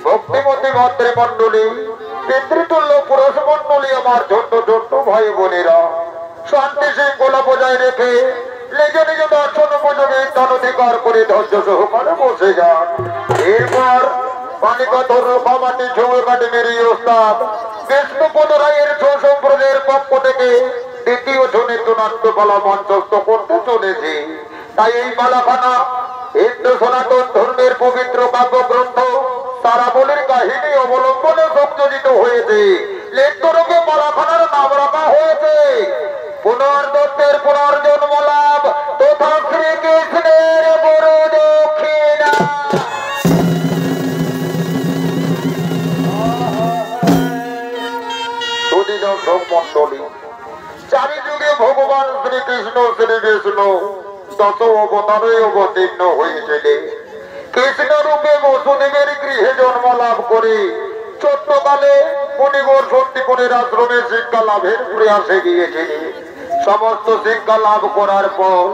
ভক্তিমতী মাতৃমণ্ডলী, পিতৃতুল্য পুরুষ মণ্ডলী, আমার ছোট্ট ছোট্ট ভাই বোনেরা, শান্তি শৃঙ্খলা বজায় রেখে নিজ নিজ দর্শন উপযোগী অধিকার করে ধৈর্য সহকারে বসে যান। এরপর পানিকথর কমাটি ঝুম একাডেমির ওস্তাদ বিষ্ণুপদ রায়ের সম্প্রদায়ের পক্ষ থেকে দ্বিতীয় নৃত্যনাট্যকলা মঞ্চস্থ করতে চলেছে। তাই এই মালাখানা হিন্দু সনাতন ধর্মের পবিত্র কাব্যগ্রন্থ তারাবলীর কাহিনী অবলম্বনে সংযোজিত হয়েছে। লেখতরকে মালাখানার নাম রাখা হয়েছে পুনর্দত্তের পুনর্জন্ম লাভ তথা শ্রীকৃষ্ণের বড় দক্ষিণা। মন্ডলী, চারিযুগে ভগবান শ্রীকৃষ্ণ দশ অবতারে অবতীর্ণ হয়েছিলেন। কৃষ্ণ রূপে বসুদেবের গৃহে জন্ম লাভ করে ছোট্টকালে মুনিবর সত্যিপুরের আশ্রমে শিক্ষা লাভের প্রয়াসে গিয়েছিলেন। সমস্ত শিক্ষা লাভ করার পর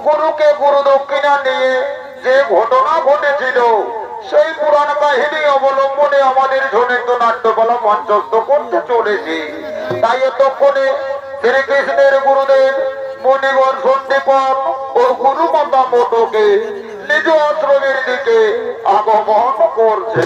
গুরুকে গুরু দক্ষিণা নিয়ে যে ঘটনা ঘটেছিল সেই পুরাণ কাহিনী অবলম্বনে আমাদের ঝনিত নাট্যকলা মঞ্চস্থ করতে চলেছি। তাই এতক্ষণে শ্রীকৃষ্ণের গুরুদেব মুনিবর সন্দীপন ও গুরু মাতা মতকে নিজ আশ্রমের দিকে আগমন করছে।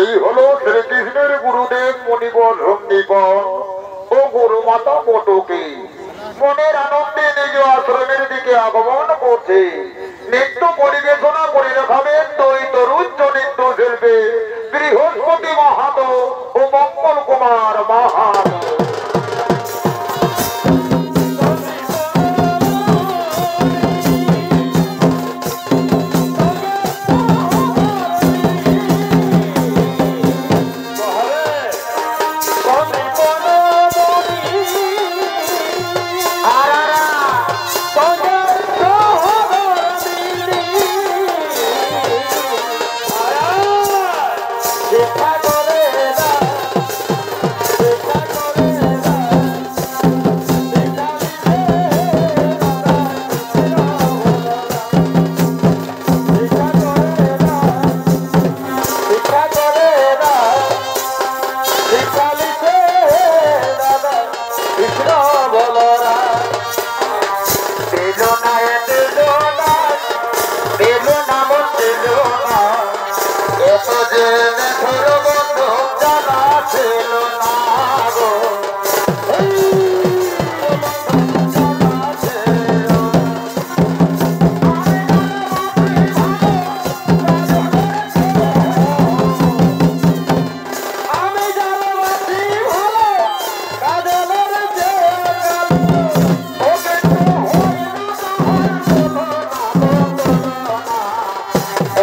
এই হলো শ্রীকৃষ্ণের গুরুদেব মুনিবর সন্দীপন ও গুরু মাতা মটকে মনের আনন্দে নিজ আশ্রমের দিকে আগমন করছে। নৃত্য পরিবেশনা করে দেখাবেন তরুণ নৃত্য শিল্পী বৃহস্পতি মাহাতো ও মঙ্গল কুমার মাহাতো।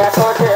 এত যে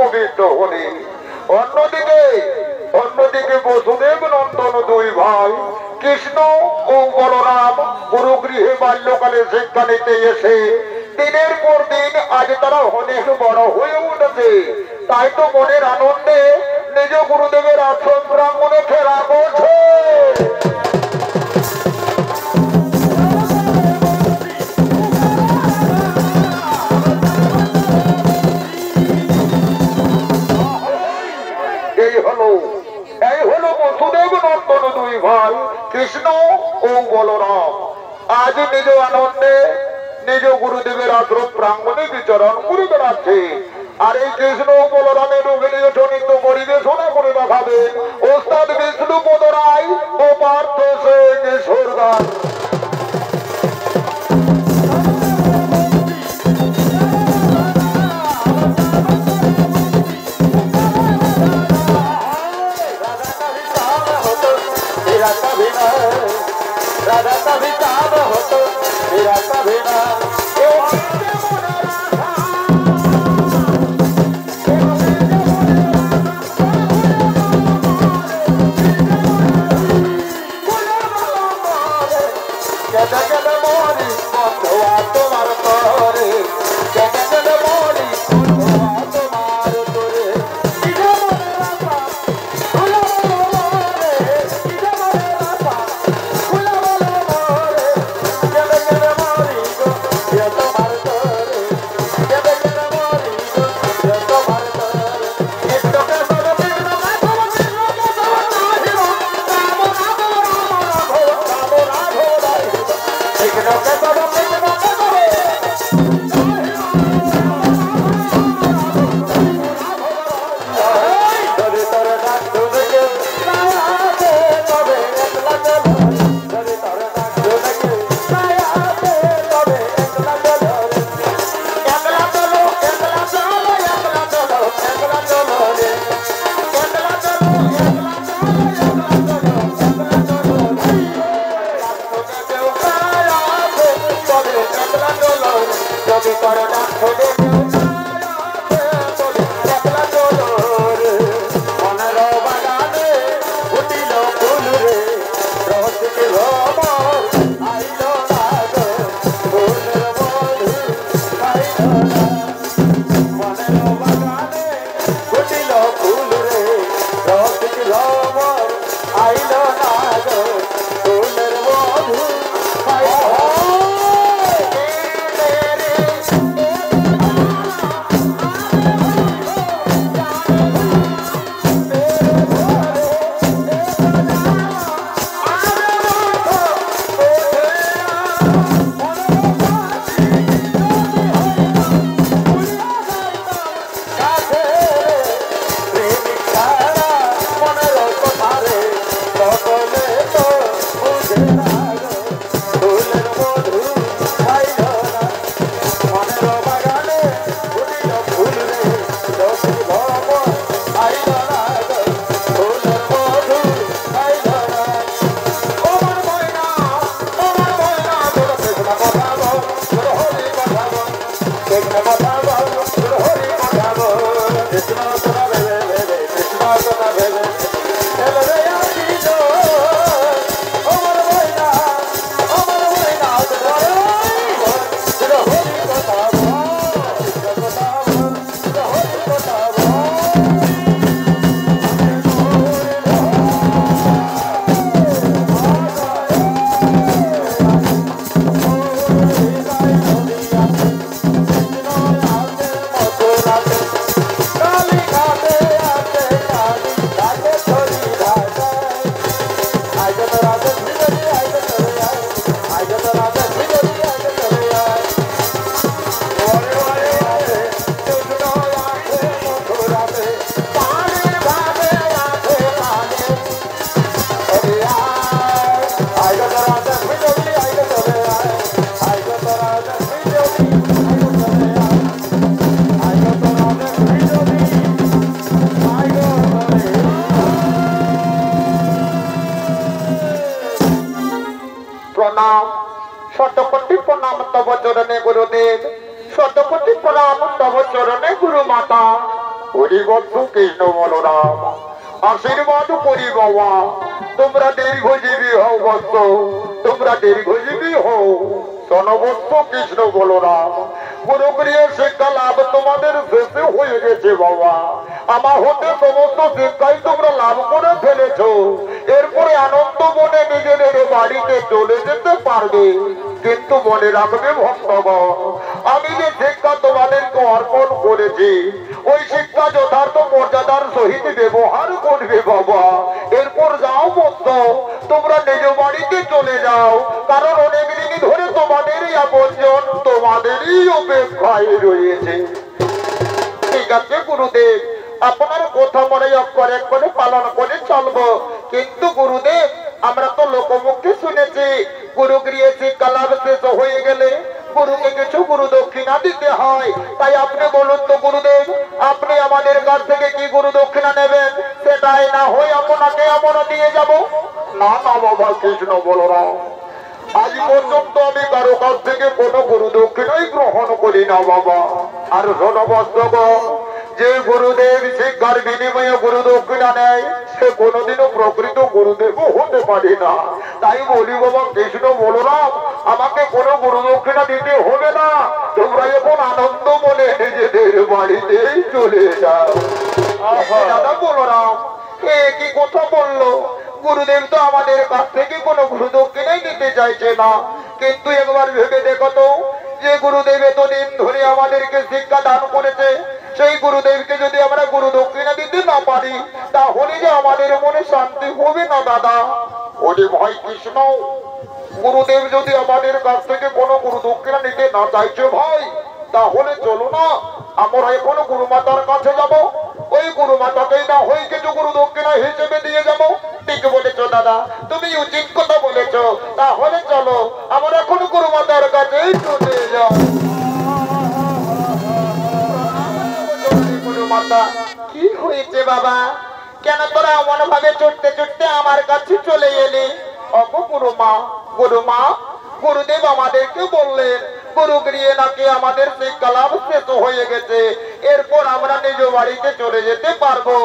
পবিত্র হলে। অন্যদিকে অন্যদিকে বসুদেব নন্দন দুই ভাই কৃষ্ণ ও বলরাম গুরুগৃহে বাল্যকালে শিক্ষা নিতে এসে দিনের পর দিন আজ তারা অনেক বড় হয়ে উঠেছে। তাই তো মনের আনন্দে নিজ গুরুদেবের আশ্রম প্রাঙ্গণে ফেরা করছে। এই হলো বসুদেব নন্দন দুই ভাই কৃষ্ণ ও বলরাম আজ নিজ আনন্দে নিজ গুরুদেবের আশ্রম প্রাঙ্গণে বিচরণ করে বেড়াচ্ছে। আর এই কৃষ্ণ ও বলরামের অভিনয়ত নৃত্য পরিবেশনা করে দেখাবেন ওস্তাদ বিষ্ণুপদ রায় ও পার্থ সেন সরদার। राधा का भी काम हो तो मेरा कभी ना प्रणाम तब चरणे गुरुदेव, शतकोटि प्रणाम तब चरणे गुरु माता। হরিবদ্ধ কৃষ্ণ বলরাম আশীর্বাদ করি বাবা তোমরা দীর্ঘজীবী হও বৎস তোমরা দীর্ঘজীবী হও সনবৎস কৃষ্ণ বলরাম গুরুগৃহ শিক্ষা লাভ তোমাদের শেষে হয়ে গেছে বাবা আমার হতে সমস্ত শিক্ষাই তোমরা লাভ করে ফেলেছ এরপরে আনন্দ মনে নিজেদের বাড়িতে চলে যেতে পারবে কিন্তু মনে রাখবে ভক্তগণ আমি যে শিক্ষা তোমাদেরকে অর্পণ করেছি ওই শিক্ষা যথার্থ মর্যাদার সহিত ব্যবহার করবে বাবা এরপর যাও বদ্ধ তোমরা নিজ বাড়িতে চলে যাও কারণ অনেকদিন ধরে তোমাদেরই আপনজন তোমাদেরই অপেক্ষায় রয়েছে ঠিক আছে গুরুদেব আপনার কথা মনে অক্ষরে করে পালন করে চলবো কিন্তু গুরুদেব আমরা তো লোকমুখে শুনেছি গুরুগৃহে শিক্ষা লাভ শেষ হয়ে গেলে গুরুকে কিছু গুরু দক্ষিণা দিতে হয় তাই আপনি বলুন তো গুরুদেব আপনি আমাদের কাছ থেকে কি গুরু দক্ষিণা নেবেন সেটাই না হয় আপনাকে আমরা দিয়ে যাব না না বাবা কৃষ্ণ বলরাম আজ পর্যন্ত আমি কারো কাছ থেকে কোনো গুরু দক্ষিণাই গ্রহণ করি না বাবা আর শোনবস্তগণ যে গুরুদেব শিক্ষার বিনিময়ে গুরু দক্ষিণা নেয় সে কোনোদিনও প্রকৃত গুরুদেব হতে পারে না তাই বলি বাবা কৃষ্ণ বলরাম আমাকে কোনো গুরু দক্ষিণা দিতে হবে না তোমরা এখন আনন্দ মনে নিজেদের বাড়িতেই চলে যাও দাদা বলরাম কি কথা বললো গুরুদেব তো আমাদের কাছ থেকে কোনো গুরু দক্ষিণাই নিতে চাইছে না কিন্তু একবার ভেবে দেখো তো যে গুরুদেব এতদিন ধরে আমাদেরকে শিক্ষা দান করেছে সেই গুরুদেবকে যদি আমরা গুরু দক্ষিণা দিতে না পারি তাহলে যে আমাদের মনে শান্তি হবে না দাদা ওরে ভাই কৃষ্ণ গুরুদেব যদি আমাদের কাছ থেকে কোনো গুরু দক্ষিণা নিতে না চাইছে ভাই তাহলে চলো না আমরা এখন গুরুমাতার কাছে যাব ওই গুরুমাতাকেই না হই কিছু গুরু দক্ষিণা হিসেবে দিয়ে যাব ঠিক বলেছো দাদা তুমি উচিত কথা বলেছো তাহলে চলো আমরা এখন গুরুমাতার কাছেই চলে যাও গুরুমাতা কি হয়েছে বাবা কেন তোরা এমন ভাবে চড়তে চড়তে আমার কাছে চলে এলি অগো গুরুমা গুরুমা গুরুদেব আমাদেরকে বললেন গুরুগৃহে নাকি আমাদের শিক্ষা লাভ শেষ হয়ে গেছে এরপর আমরা নিজ বাড়িতে চলে যেতে পারবো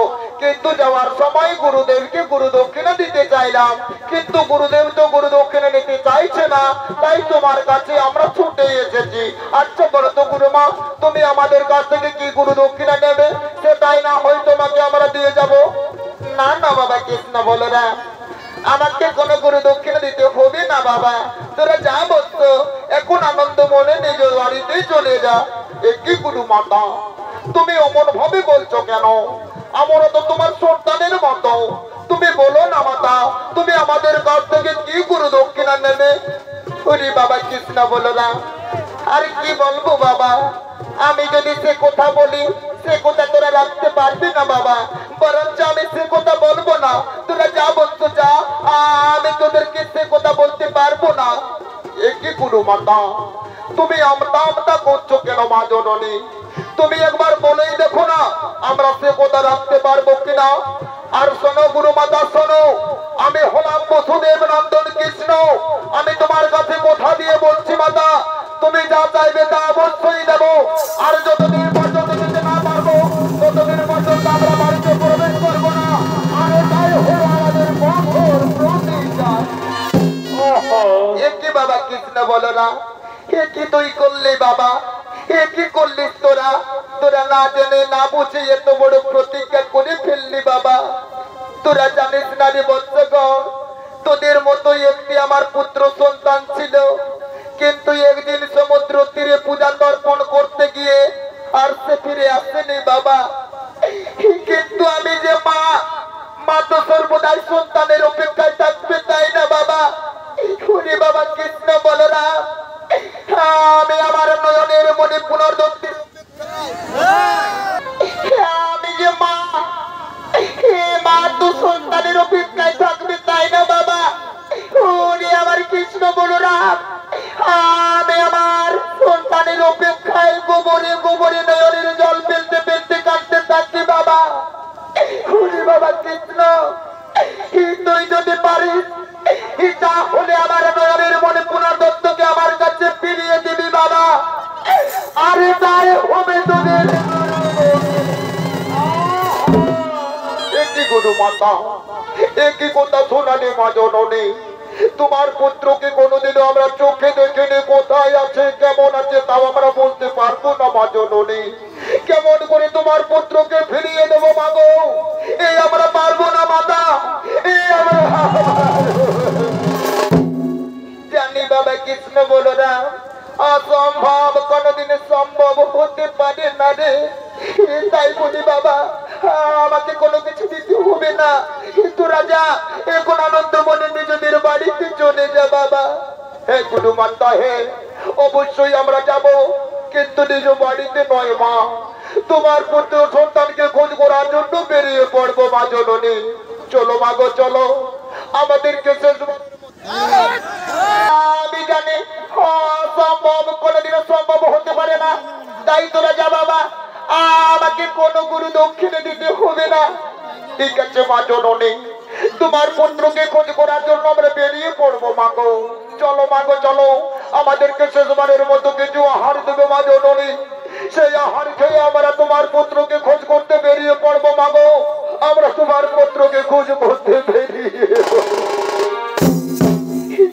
কিন্তু যাওয়ার সময় গুরুদেবকে গুরু দক্ষিণা দিতে চাইলাম কিন্তু গুরুদেব তো গুরু দক্ষিণা নিতে চাইছে না তাই তোমার কাছে আমরা ছুটে এসেছি আচ্ছা বলো তো গুরুমা তুমি আমাদের কাছ থেকে কি গুরু দক্ষিণা নেবে সেটাই না হয় তোমাকে আমরা দিয়ে যাব না না বাবা কৃষ্ণ বলরাম আমাকে কোনো গুরু দক্ষিণা দিতে হবে না বাবা তোরা যা বলতো এখন আনন্দ মনে নিজ বাড়িতে চলে যা একই গুরু মাতা তুমি অমন ভাবে বলছো কেন আমরা তো তোমার সন্তানের মতো তুমি বলো না মাতা তুমি আমাদের কাছ থেকে কি গুরু দক্ষিণা নেবে ওরে বাবা কৃষ্ণ বলরাম আর কি বলবো বাবা আমি যদি সে কথা বলি সে কথা তোরা রাখতে পারবি না বাবা বরঞ্চ আমি সে কথা বলবো না তোরা যা বলতো যা আমি তোদেরকে সে কথা বলতে পারবো না একই গুরু মাতা তুমি আমতা করছো কেন মা জননী তুমি একবার বলেই দেখো না আমরা সে কথা রাখতে পারবো কিনা আর শোনো গুরু মাতা শোনো আমি হলাম বসুদেব নন্দন কৃষ্ণ আমি তোমার কাছে কথা দিয়ে বলছি মাতা তুমি যা চাইবে তা অবশ্যই দেবো আর যতদিন পর্যন্ত দিতে না পারবো ততদিন পর্যন্ত আমরা বাড়িতে প্রবেশ করবো না আর এটাই হলো আমাদের কঠোর প্রতিজ্ঞা একই বাবা কৃষ্ণ বলো না একই তুই করলি বাবা একই করলিস তোরা তোরা না জেনে না বুঝে এত বড় প্রতিজ্ঞা করে ফেললি বাবা তোরা জানিস না রে বৎসগণ তোদের মতোই একটি আমার পুত্র সন্তান ছিল কিন্তু একদিন সমুদ্র তীরে পূজা তর্পণ করতে গিয়ে আর সে ফিরে আসেনি বাবা কিন্তু আমি যে মা তো সর্বদাই সন্তানের অপেক্ষায় থাকবে তাই না বাবা ওরে বাবা কৃষ্ণ বলরাম আমি আমার নয়নের মনে পুনর্দত্তি আমি যে মা তো সন্তানের অপেক্ষায় থাকবে তাই না বাবা ওরে আমার কৃষ্ণ বলরাম আমি আমার সন্তানের অপেক্ষায় গোবরে গোবরে নয়নের জল ফেলতে ফেলতে কাঁদতে থাকি বাবা ওরে বাবা কৃষ্ণ তুই যদি পারিস তাহলে আমার নয়নের মনে পুনর্দত্তকে আমার কাছে ফিরিয়ে দিবি বাবা আরে তাই হবে তোদের গুরু মাতা একই কথা শোনালে মা জননী তোমার পুত্রকে কোনোদিনও আমরা চোখে দেখিনি কোথায় আছে কেমন আছে তাও আমরা বলতে পারবো না মা জননী কেমন করে তোমার পুত্রকে ফিরিয়ে দেবো মাগো এই আমরা পারবো না মাতা এই আমরা জানি বাবা কৃষ্ণ বলো না অসম্ভব কোনদিন সম্ভব হতে পারে না রে তাই বলি বাবা আমাকে কোনো কিছু দিতে হবে না কিন্তু রাজা এখন আনন্দ মনে নিজেদের বাড়িতে চলে যা বাবা হে গুরু মাতা হে অবশ্যই আমরা যাব কিন্তু নিজ বাড়িতে নয় মা তোমার পুত্র সন্তানকে খোঁজ করার জন্য বেরিয়ে পড়বো মা জননী চলো মাগো চলো আমাদেরকে শেষ আমি জানি অসম্ভব কোনোদিনও সম্ভব হতে পারে না তাই তোরা যা বাবা আমাকে কোনো গুরু দক্ষিণে দিতে হবে না ঠিক আছে মা জননী তোমার পুত্রকে খোঁজ করার জন্য আমরা বেরিয়ে পড়বো মাগো চলো আমাদেরকে শেষবারের মতো কিছু আহার দেবে মা জননী সেই আহার খেয়ে আমরা তোমার পুত্রকে খোঁজ করতে বেরিয়ে পড়বো মাগো আমরা তোমার পুত্রকে খোঁজ করতে বেরিয়ে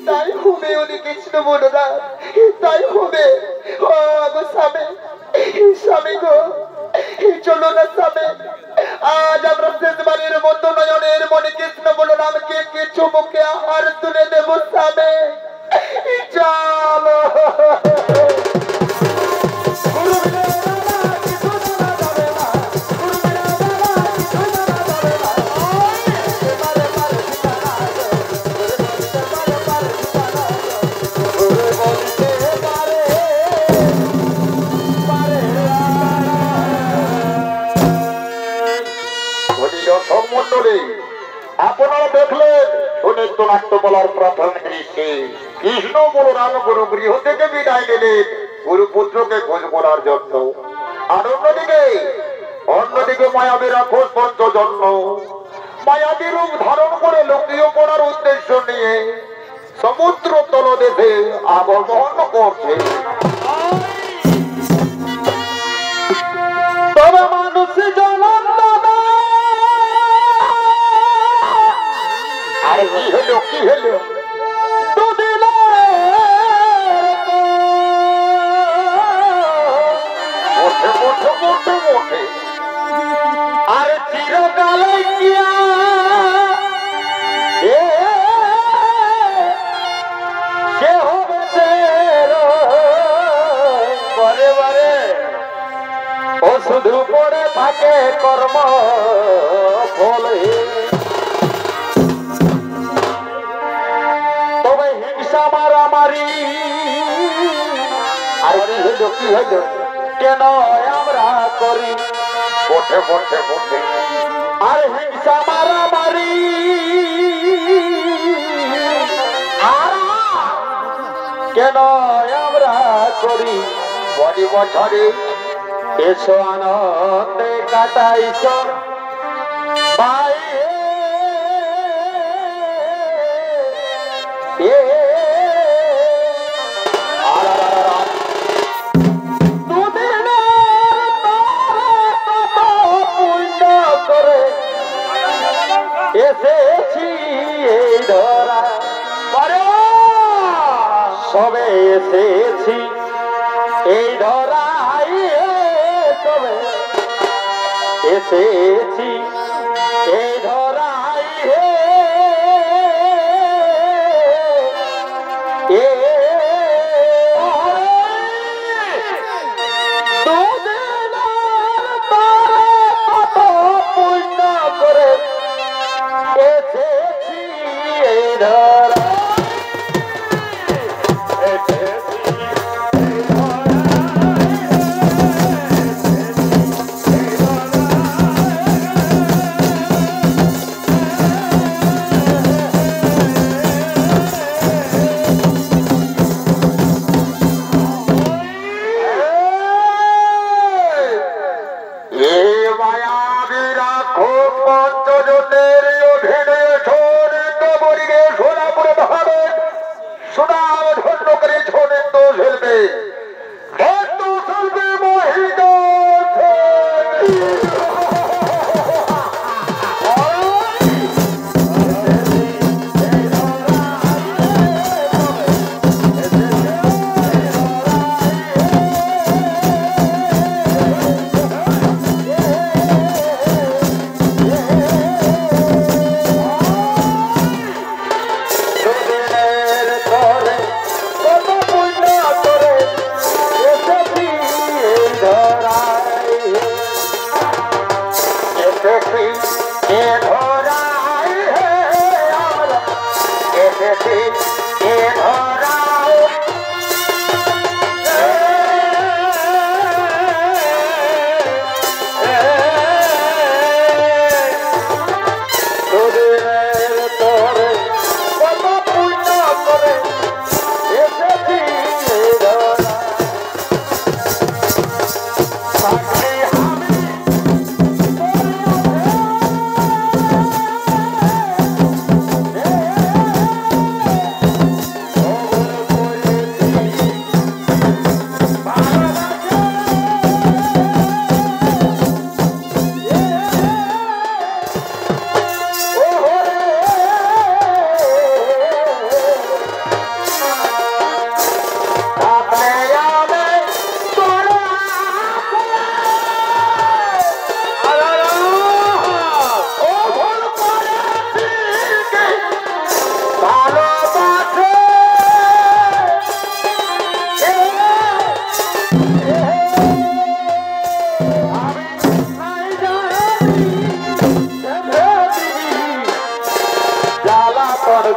তাই হবে উনি কৃষ্ণ বলো না তাই হবে গো স্বামী স্বামী গো চলো না স্বামী আজ আমরা শেষবারের মতো নয়নের মনে কৃষ্ণ বলো নামকে কিছু মুখে আহার তুলে দেবো স্বামী চলো আপনারা দেখলেন সুনিত্য নাট্য বলার প্রথম দৃশ্যে কৃষ্ণ বলরাম গুরু গৃহ থেকে বিদায় নিলেন গুরু পুত্রকে খোঁজ করার জন্য আর অন্যদিকে মায়াবীরা খোঁজ পর্য জন্য মায়াবী রূপ ধারণ করে লুকিয়ে পড়ার উদ্দেশ্য নিয়ে সমুদ্র তলদেশে আগমন করছে তবে মানুষ আর কি হলো দুদিন মোটে আর চিরকালে গিয়া কে হবে বারে বারে ও শুধু পড়ে থাকে কর্ম ফলে মারামারি আর কি হইল কেন আমরা করি বটে আর হিংসা মারামারি আর কেন আমরা করি বড়ি বছরে এসো আনন্দে কাটাইছ ভাই এসেছি এই ধরা সবে এসেছি এই ধরাই সবে এসেছি এই ধরাই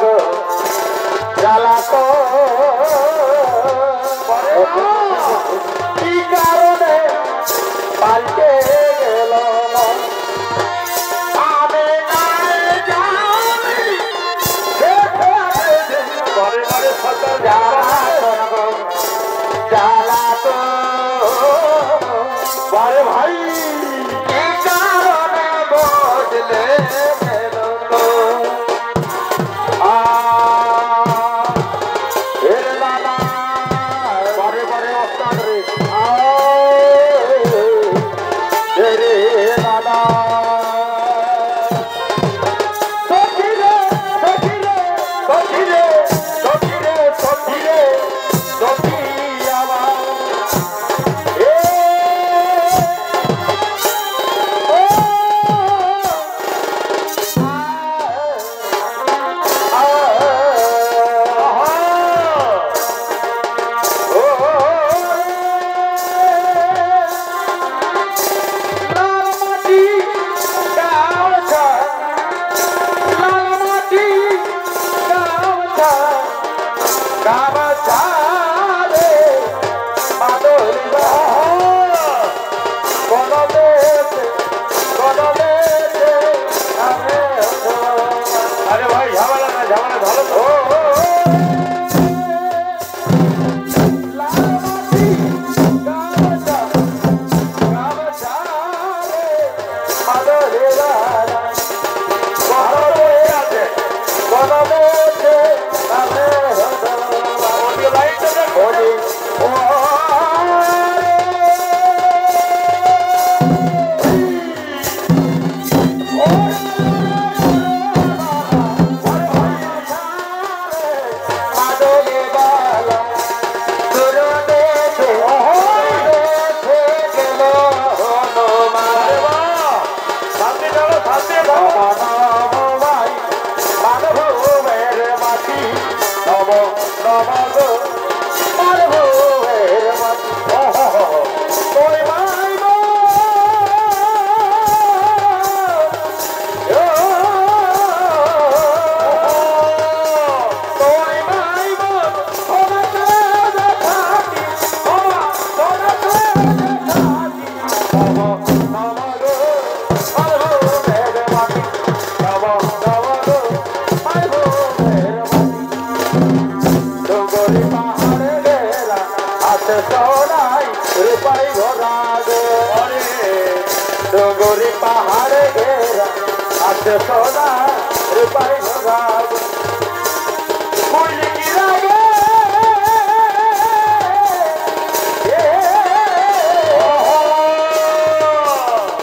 গো জ্বালা তো কি কারণে পাল্টে গেল মন আমি নাই জানি ঘরে ঘরে সকল জ্বালা তো ঘরে ভাই কি কারণে বদলে গেল डोंगरी पहाड़ घेरा आते सोना रुपाई भगाग फूल गिरा गे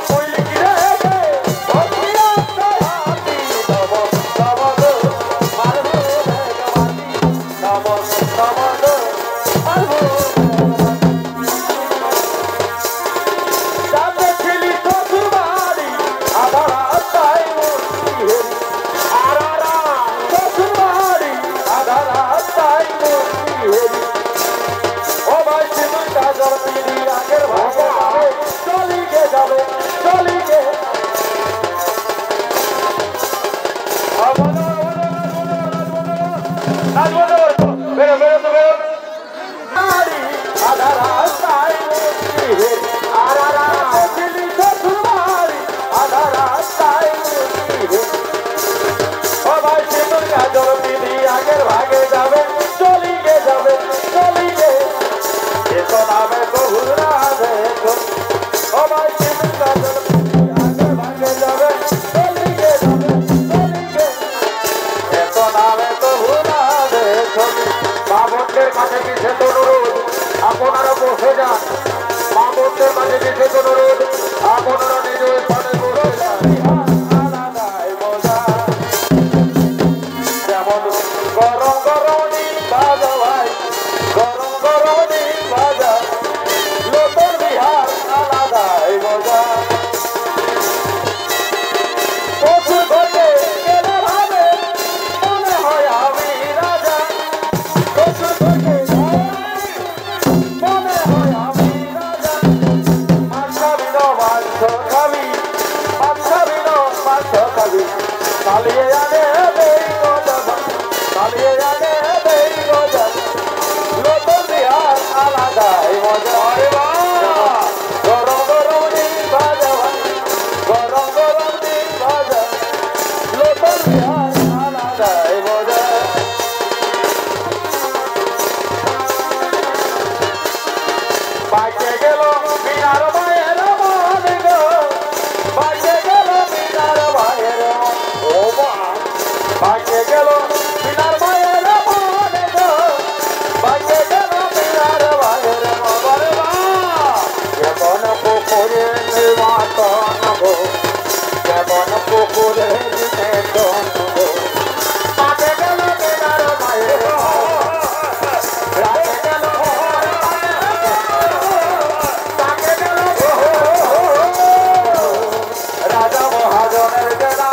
फूल गिरा गे भगिया सहाती नम नम गो मारबो भगवानी नम नम गो मारबो আপনারা বসে যান মামুদের মাঝে বিশেষ অনুরোধ আপনারা নিজ স্থানে বসে যান আলাদাই মজা যেমন গরম গরম দিন বাজা ভাই গরম গরম দিন বাজা লোকের বিহার আলাদাই মজা প্রচুর ঘটে গেলে ভাবে মনে হয় আমি রাজা প্রচুর ঘটে চালিয়ে আনে চালিয়ে জানে দেই মজা নতুন বিহার আলাদাই মজা গরম গরম দিন ভাজা গরম গরম দিন ভাজা নতুন বিহার আলাদাই মজা বাইকে গেল বিনার মায়ের মন গো বাইকে গেল বিনার মায়ের ও মা বাইকে গেল বিনার মায়ের মন গো বাইকে গেল বিনার মায়ের মন মা কেমন পুকুরে নির্বাচন গো কেমন পুকুরে নির্বাচন গো বাইকে গেল বিনার মায়ের বাইকে গেল রাজা মহাজনের জেলা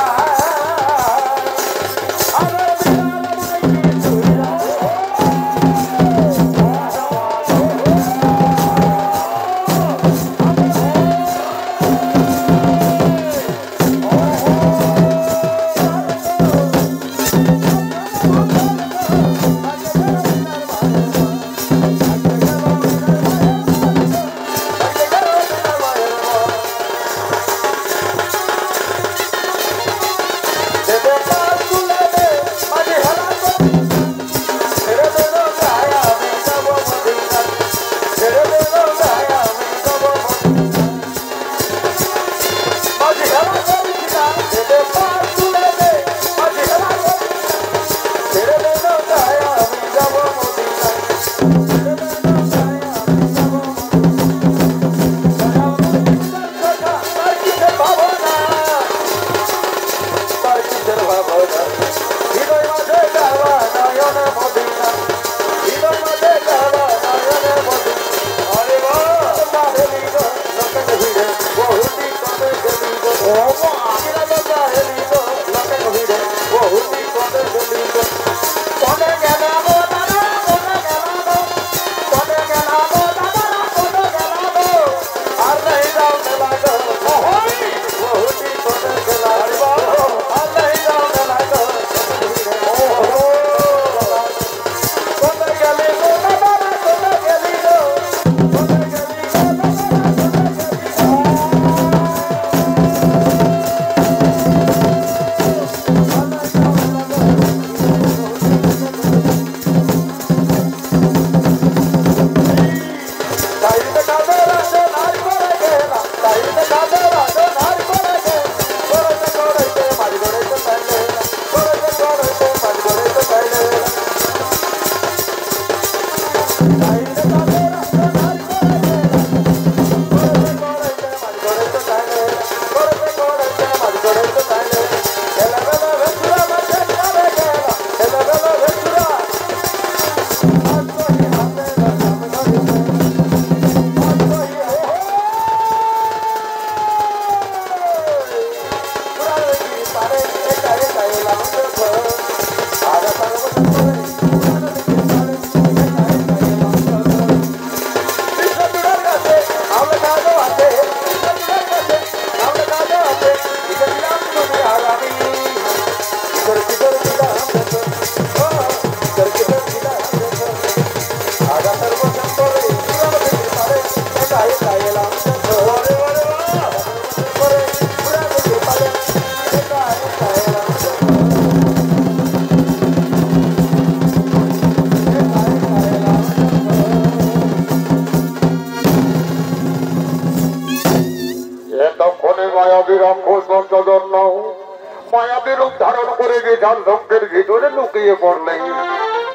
মায়াবী রূপ ধারণ করে গিয়ে ঝালঝঙ্কের ভিতরে লুকিয়ে পড়লেন।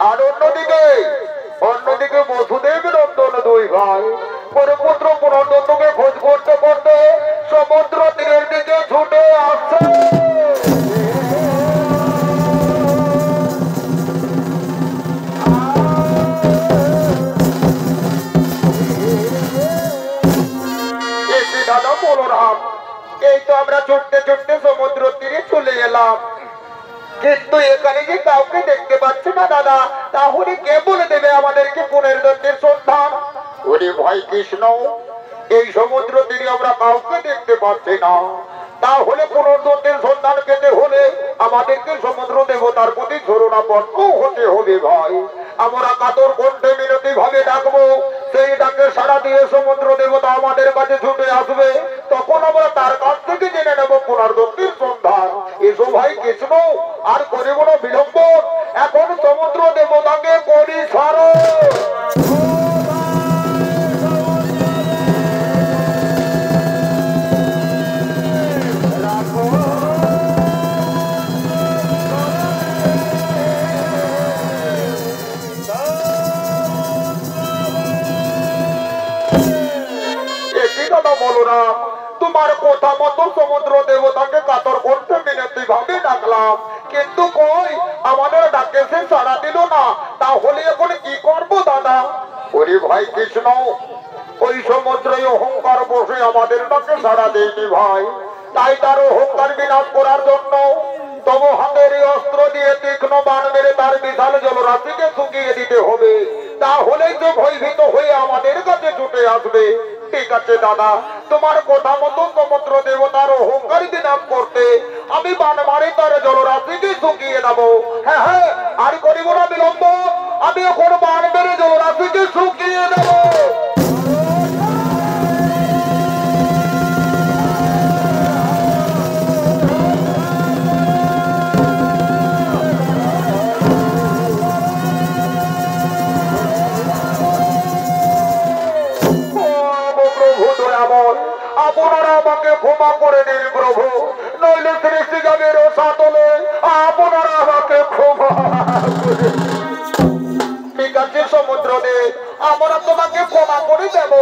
আর অন্যদিকে বসুদেব নন্দন দুই ভাই পুত্র পুনর্দত্তকে খোঁজ করতে করতে সমুদ্র তীরের দিকে ছুটে আসছে। দাদা বলরাম, এই তো আমরা ছুটতে ছুটতে সমুদ্র তীরে চলে এলাম, কিন্তু এখানে যে কাউকে দেখতে পাচ্ছি না দাদা। তাহলে কে বলে দেবে আমাদেরকে পুনর্দত্তের সন্ধান? ওরে ভাই কৃষ্ণ, এই সমুদ্র তীরে আমরা কাউকে দেখতে পাচ্ছি না। তাহলে পুনর্দত্তের সন্ধান পেতে হলে আমাদেরকে সমুদ্র দেবতার প্রতি শরণাপন্ন হতে হবে ভাই। আমরা কাতর কণ্ঠে মিনতি ভাবে ডাকবো, সেই ডাকে সাড়া দিয়ে সমুদ্র দেবতা আমাদের কাছে ছুটে আসবে, তখন আমরা তার কাছ থেকে জেনে নেব পুনর্দত্তের সন্ধান। এসো ভাই কৃষ্ণ, আর করিব না বিলম্ব, এখন সমুদ্র দেবতাকে করি স্মরণ। তোমার কথা মতো সমুদ্র দেবতাকে কাতর করতে মিনতি ভাবে ডাকলাম, কিন্তু কই আমাদের ডাকে সে সাড়া দিল না। তাহলে এখন কি করবো দাদা? ওরে ভাই কৃষ্ণ, ওই সমুদ্রে অহংকার বসে আমাদের ডাকে সাড়া দেয়নি ভাই, তাই তার অহংকার বিনাশ করার জন্য তবু হাতের অস্ত্র দিয়ে তীক্ষ্ণ বাণ মেরে তার বিশাল জলরাশিকে শুকিয়ে দিতে হবে, তাহলেই তো ভয়ভীত হয়ে আমাদের কাছে ছুটে আসবে। ঠিক আছে দাদা, তোমার কথা মতো সমুদ্র দেবতার অহংকার বিনাশ করতে আমি বাণ মারে তার জলরাশিকে শুকিয়ে দেবো। হ্যাঁ হ্যাঁ, আর করিব না বিলম্ব, আমি এখন বাণ মেরে জলরাশিকে শুকিয়ে দেবো। আপনারা আমাকে ক্ষমা করে দিন প্রভু, নইলে সৃষ্টি জগের সাতলে আপনারা আমাকে ক্ষমা করে। ঠিক আছে সমুদ্র দেব, আমরা তোমাকে ক্ষমা করে দেব,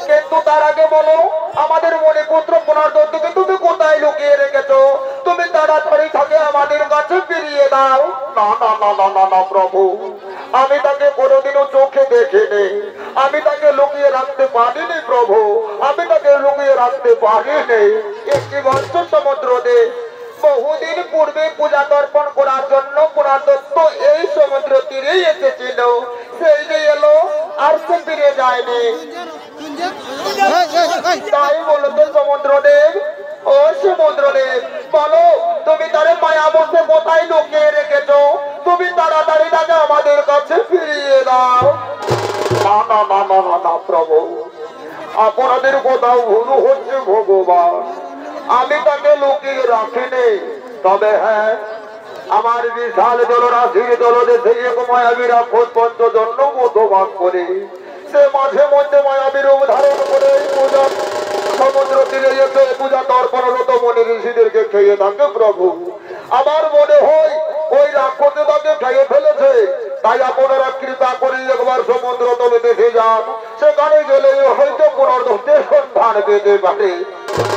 কিন্তু তার আগে বলো আমাদের মনে পুত্র পুনর্দত্তকে তুমি কোথায় লুকিয়ে রেখেছো? তুমি তাড়াতাড়ি থাকে আমাদের কাছে ফিরিয়ে দাও। না না না না না না প্রভু, আমি তাকে কোনোদিনও চোখে দেখিনি, আমি তাকে লুকিয়ে রাখতে পারিনি প্রভু, আমি তাকে লুকিয়ে রাখতে পারিনি। একটি বছর সমুদ্র দেব, বহুদিন পূর্বে পূজা দর্পণ করার জন্য পুনর্দত্ত এই সমুদ্র তীরেই এসেছিল, সেই যে এলো আর সে ফিরে যায়নি। তাই বলতো সমুদ্রদেব, ও সমুদ্রদেব বলো তুমি তারে মায়া বসে কোথায় লুকিয়ে রেখেছো? তুমি তাড়াতাড়ি তাকে আমাদের কাছে ফিরিয়ে দাও। না না না না না না প্রভু, আপনাদের কোথাও ভুল হচ্ছে ভগবান, আমি তাকে লুকিয়ে রাখিনি, তবে হ্যাঁ আমার বিশাল জলরাশির জলদেশে এক মায়াবী রাক্ষস পঞ্চজন্য মতবাদ করে সে মাঝে মধ্যে মায়াবী রূপ ধারণ করে পূজা সমুদ্র তীরে এসে পূজা তর্পণরত মনি ঋষিদেরকে খেয়ে থাকে প্রভু। আমার মনে হয় ওই রাক্ষসে তাকে খেয়ে ফেলেছে, তাই আপনারা কৃপা করে একবার সমুদ্র তলে দেখে যান, সেখানে গেলে হয়তো পুনর্দত্তের সন্ধান পেতে পারে।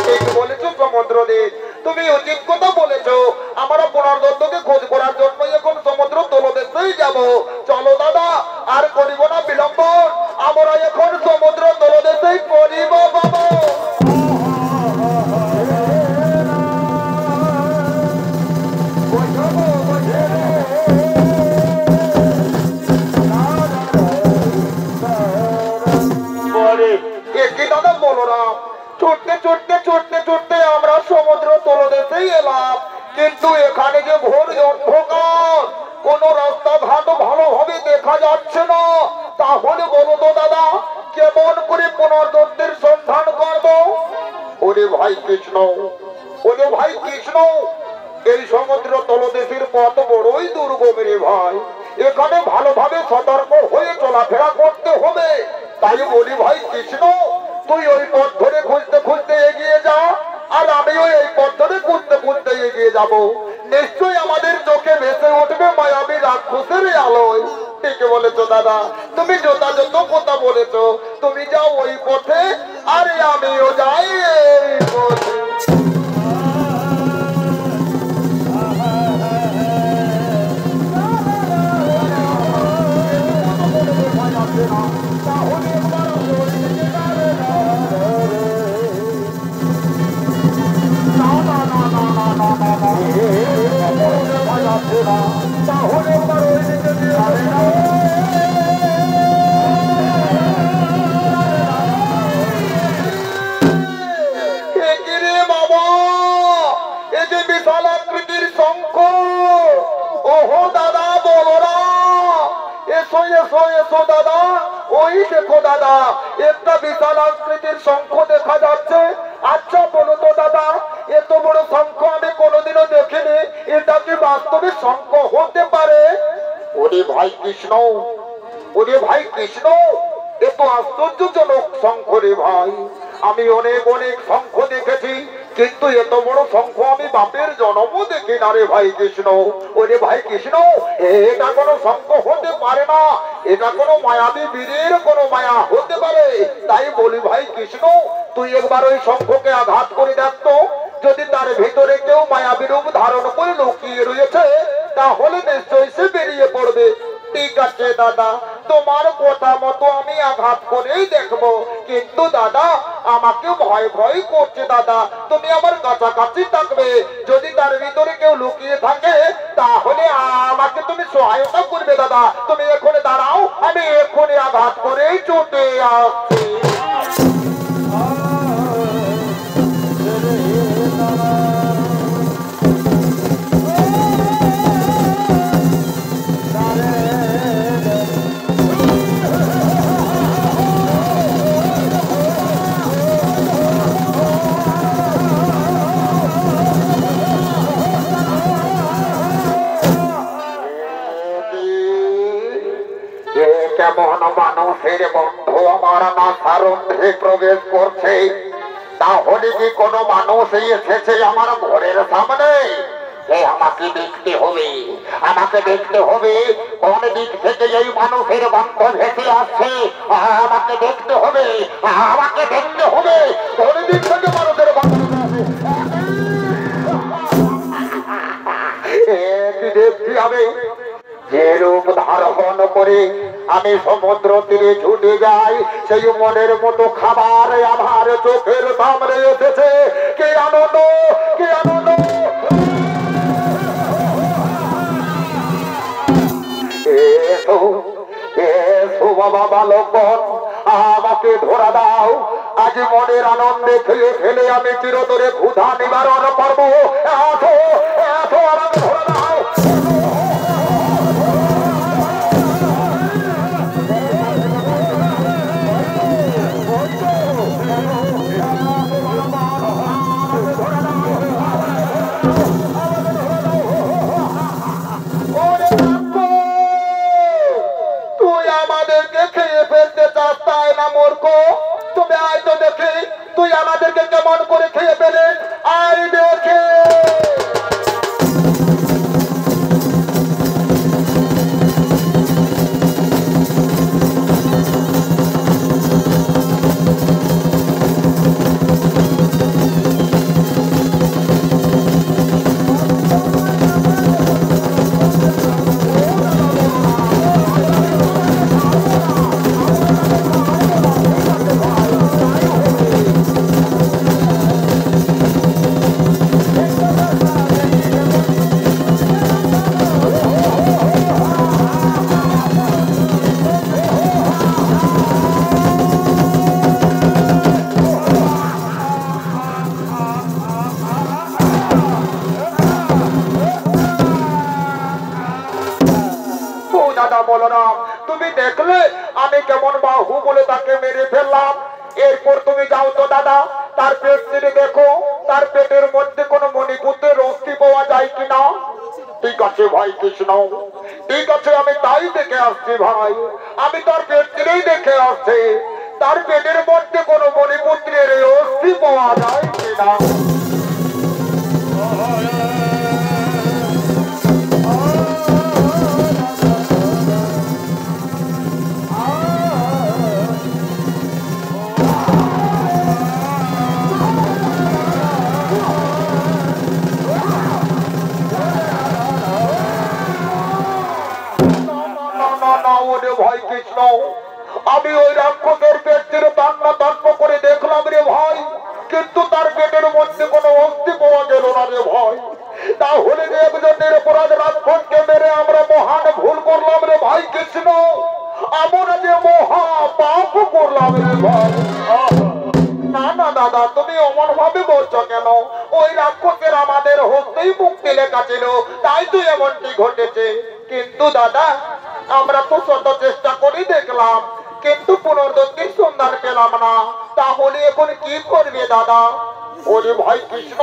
ঠিক বলেছো সমুদ্রদেব, তুমি উচিত কথা বলেছো, আমরা পুনর্দত্তকে খোঁজ করার জন্য এখন সমুদ্র তলদেশেই যাব। চলো দাদা, আর করিব না বিলম্ব, আমরা এখন সমুদ্র তলদেশেই করিব বাবা। ছুটতে ছুটতে ছুটতে ছুটতে আমরা সমুদ্র তলদেশেই এলাম, কিন্তু এখানে যে ঘোর অন্ধকার, কোন রাস্তাঘাট ভালোভাবে দেখা যাচ্ছে না। তাহলে বলো তো দাদা, কেমন করে পুনর্দত্তের সন্ধান করব? ওরে ভাই কৃষ্ণ, ওরে ভাই কৃষ্ণ, এই সমুদ্র তলদেশের পথ বড়ই দুর্গম রে ভাই, এখানে ভালোভাবে সতর্ক হয়ে চলাফেরা করতে হবে। তাই বলি ভাই কৃষ্ণ, তুই ওই পথ ধরে খুঁজতে খুঁজতে এগিয়ে যা, আর আমিও এই পথ ধরে খুঁজতে খুঁজতে এগিয়ে যাব। নিশ্চয়ই আমাদের চোখে ভেসে উঠবে মায়াবী রাক্ষসের আলোয়। ঠিক বলেছো দাদা, তুমি যথাযথ কথা বলেছো, তুমি যাও ওই পথে, আরে আমিও যাই এই পথে। বিশাল আকৃতির শঙ্খ, ওহো দাদা এসো এসো এসো দাদা, ওই দেখো দাদা একটা বিশাল আকৃতির শঙ্খ দেখা যাচ্ছে। আচ্ছা বলো তো দাদা, এত বড় শঙ্খ আমি কোনোদিনও দেখিনি, এটা কি বাস্তবে শঙ্খ হতে পারে? ওরে ভাই কৃষ্ণ, ওরে ভাই কৃষ্ণ, এত আশ্চর্যজনক শঙ্খ রে ভাই। আমি অনেক অনেক শঙ্খ দেখেছি, কিন্তু এত বড় শঙ্খ আমি বাপের জন্মও দেখি না রে ভাই কৃষ্ণ। ওরে ভাই কৃষ্ণ, এটা কোনো শঙ্খ হতে পারে না, এটা কোনো মায়াবী বীরের কোনো মায়া হতে পারে। তাই বলি ভাই কৃষ্ণ, তুই একবার ওই শঙ্খকে আঘাত করে দেখতো, যদি তার ভিতরে কেউ মায়াবী রূপ ধারণ করে লুকিয়ে রয়েছে, তাহলে নিশ্চয়ই সে বেরিয়ে পড়বে। ঠিক আছে দাদা, তোমার কথা মতো আমি আঘাত করেই দেখবো, কিন্তু দাদা আমাকে ভয় ভয় করছে দাদা, তুমি আমার কাছাকাছি থাকবে। যদি তার ভিতরে কেউ লুকিয়ে থাকে তাহলে আমাকে তুমি সহায়তা করবে দাদা। তুমি এখানে দাঁড়াও, আমি এক্ষুনি আঘাত করেই ছুটে আসছি। কেমন মানুষের বন্ধু আমার মাথার মধ্যে প্রবেশ করছে? তাহলে কি কোনো মানুষ এসেছে আমার ঘরের সামনে? আমাকে দেখতে হবে, আমাকে দেখতে হবে কোন দিক থেকে এই মানুষের গন্ধ ভেসে আসছে। আমাকে দেখতে হবে, আমাকে দেখতে হবে কোন দিক থেকে মানুষের গন্ধ ভেসে আসছে। দেখতে হবে যে রূপ ধারণ করে আমি সমুদ্র তীরে ছুটে যাই, সেই মনের মতো খাবার আমার চোখের সামনে এসেছে। কে আনন্দ, কে আনন্দ! এসো এসো বাবা বালকগণ, আমাকে ধরা দাও। আজ মনের আনন্দে খেয়ে ফেলে আমি চিরতরে ক্ষুধা নিবারণ করবো। এসো এসো, আমাকে ধরা দাও। তুমি আয় তো দেখি, তুই আমাদেরকে কেমন করে খেয়ে ফেলে, আয় দেখে। বলো না, তুমি দেখলে আমি কেমন বাহু বলে তাকে মেরে ফেললাম। এরপর তুমি যাও তো দাদা, তার পেট চিরে দেখো, তার পেটের মধ্যে কোনো মণিপুত্রের অস্থি পাওয়া যায় কিনা। ঠিক আছে ভাই কৃষ্ণ, ঠিক আছে, আমি তাই দেখে আসছি ভাই। আমি তার পেট চিরেই দেখে আসছি, তার পেটের মধ্যে কোনো মণিপুত্রের অস্থি পাওয়া যায় কিনা। ভয় কৃষ্ণ, আমি ওই রাক্ষসের পেট চিরে তান্না তান্না করে দেখলাম রে ভাই, কিন্তু তার পেটের মধ্যে কোনো অস্থি পাওয়া গেল না রে ভাই। তাহলে যে একজন নিরপরাধ রাক্ষসকে মেরে আমরা মহান ভুল করলাম রে ভাই কৃষ্ণ, আমরা যে মহা পাপ করলাম রে ভাই। না না দাদা, তুমি অমন ভাবে বলছো কেন? ওই রাক্ষসের আমাদের হস্তেই মুক্তি লেখা ছিল, তাই তো এমনটি ঘটেছে। কিন্তু দাদা আমরা তো শত চেষ্টা করি দেখলাম, কিন্তু পুনর্দত্তের সন্ধান পেলাম না। তাহলে এখন কি করবে দাদা? ওরে ভাই কৃষ্ণ,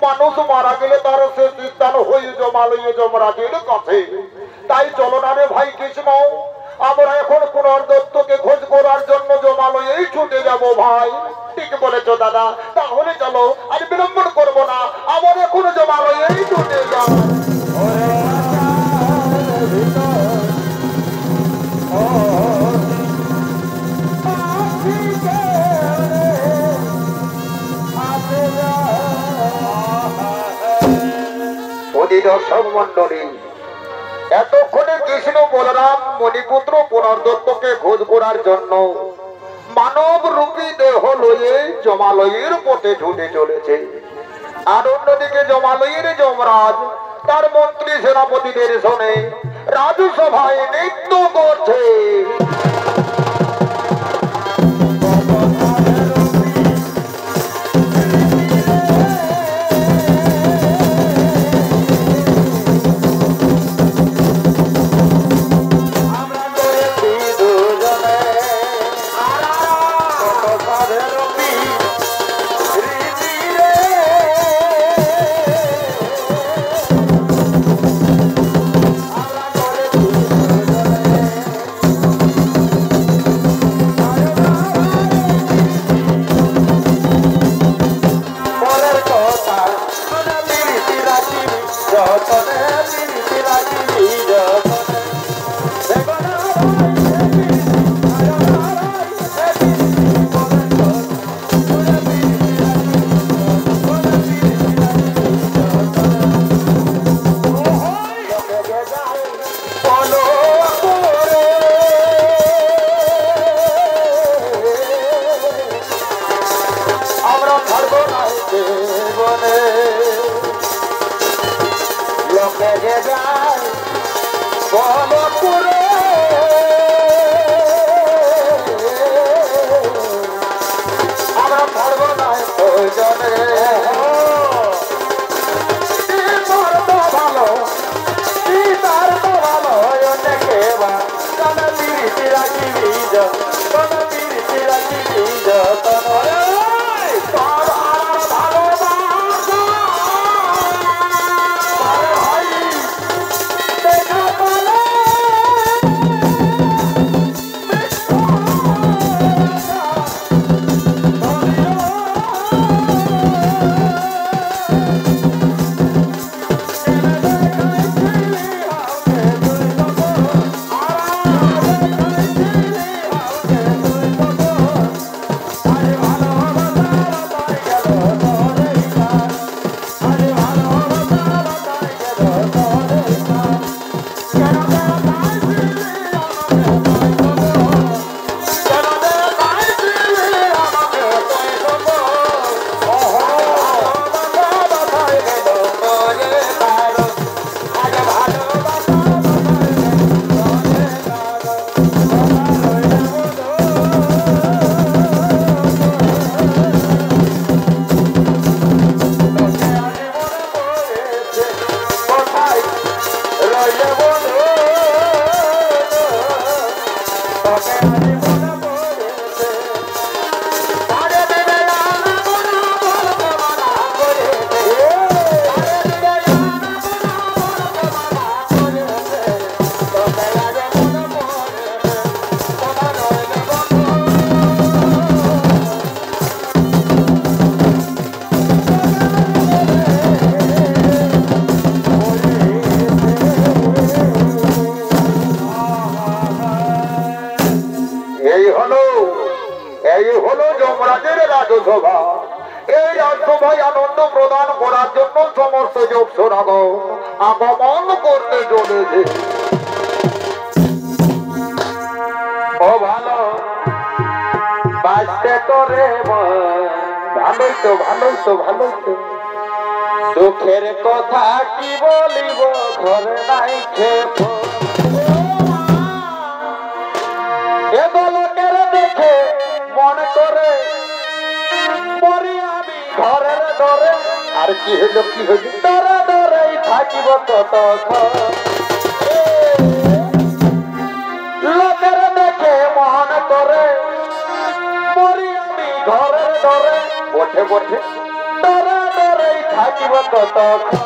মানুষ মারা গেলে তার শেষ স্থান হয়ে জমালয়ে যমরাজের কাছে। তাই চলো না রে ভাই কৃষ্ণ, আমরা এখন পুনর্দত্তকে খোঁজ করার জন্য জমালয়েই ছুটে যাব ভাই। ঠিক বলেছো দাদা, তাহলে চলো, আর বিলম্বন করবো না, আবার এখন জমালয়েই ছুটে যাব। দর্শক মন্ডলী, এতক্ষণে কৃষ্ণ বলরাম মণিপুত্র পুনর্দত্তকে খোঁজ করার জন্য মানব রূপী দেহ লয়ে জমালয়ের পথে ছুটে চলেছে। আর অন্যদিকে জমালয়ের যমরাজ তার মন্ত্রী সেনাপতিদের শোনে রাজসভায় নৃত্য করছে। রাজসভা। এই রাজসভায় আনন্দ প্রদান করার জন্য সমস্ত যোগসরাগণ আগমন করতে চলেছে। ও ভালো বাঁচতে করে ভালোই তো ভালোই তো ভালোই তো। দুঃখের কথা কি বলিব ঘরে নাই খেপ, লোকের দেখে মনে করে মরি আমি ঘরের ধরে। আর কি হইল কি হইল, ধরে ধরেই থাকিব ততক্ষণ। ডরে বটে বটে ডরে ডরেই থাকিব ততক্ষণ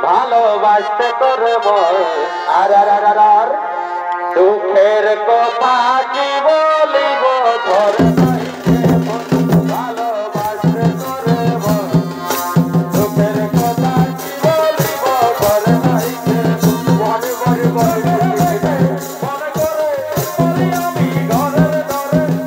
ভালোবাসতে তোরে মন আর আর আর আর আর দুঃখের কথা কি বলিব ধরে ভালোবাসতে তোরে মন দুঃখের কথা কি বলিব ধরে নাই মনে মনে মনে মনে করে আমি ঘরের ধরে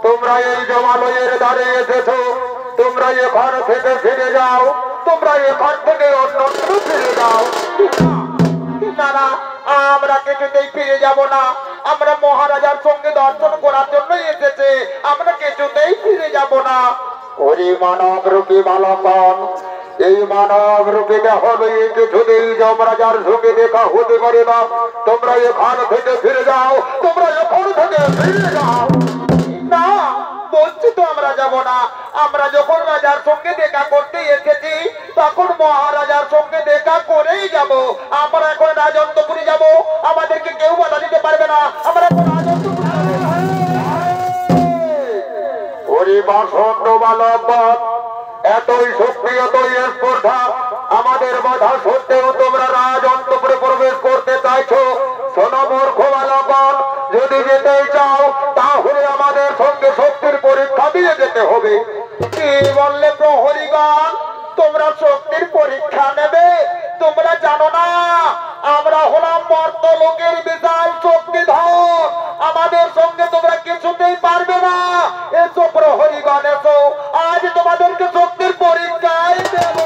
তোমরা এই জমালয়ের ধারে এসেছো, তোমরা এখান থেকে ফিরে যাও, তোমরা এখান থেকে অন্যত্র ফিরে যাও। না না, আমরা কিছুতেই ফিরে যাব না, আমরা মহারাজার সঙ্গে দর্শন করার জন্য এসেছে, আমরা কিছুতেই ফিরে যাব না। ওরে মানব রূপী বালকগণ, এই মানব রূপে হবে কিছুতেই যমরাজার সঙ্গে দেখা হতে পারে না। তোমরা এখান থেকে ফিরে যাও, তোমরা এখান থেকে ফিরে যাও। না, বলছি তো আমরা যাব না। আমরা যখন রাজার সঙ্গে দেখা করতে এসেছি তখন মহারাজার সঙ্গে দেখা করেই যাব। আমরা এখন রাজন্তপুরে যাব, আমাদেরকে কেউ বাধা দিতে পারবে না। আমরা এখন রাজন্তপুরে ওরে বাসন্ড বালক, এতই শক্তি এতই স্পর্ধা, আমাদের বাধা সত্ত্বেও তোমরা রাজন্তপুরে প্রবেশ করতে চাইছো। শোনো মূর্খ বালকগণ, যদি যেতে চাও তাহলে আমাদের সঙ্গে শক্তির পরীক্ষা দিয়ে যেতে হবে। কি বললে প্রহরীগণ? তোমরা শক্তির পরীক্ষা নেবে? তোমরা জানো না আমরা হলাম মর্ত লোকের বিশাল শক্তিধর, আমাদের সঙ্গে তোমরা কিছুতেই পারবে না। এসো প্রহরীগণ, এসো, আজ তোমাদেরকে শক্তির পরীক্ষায় দেব।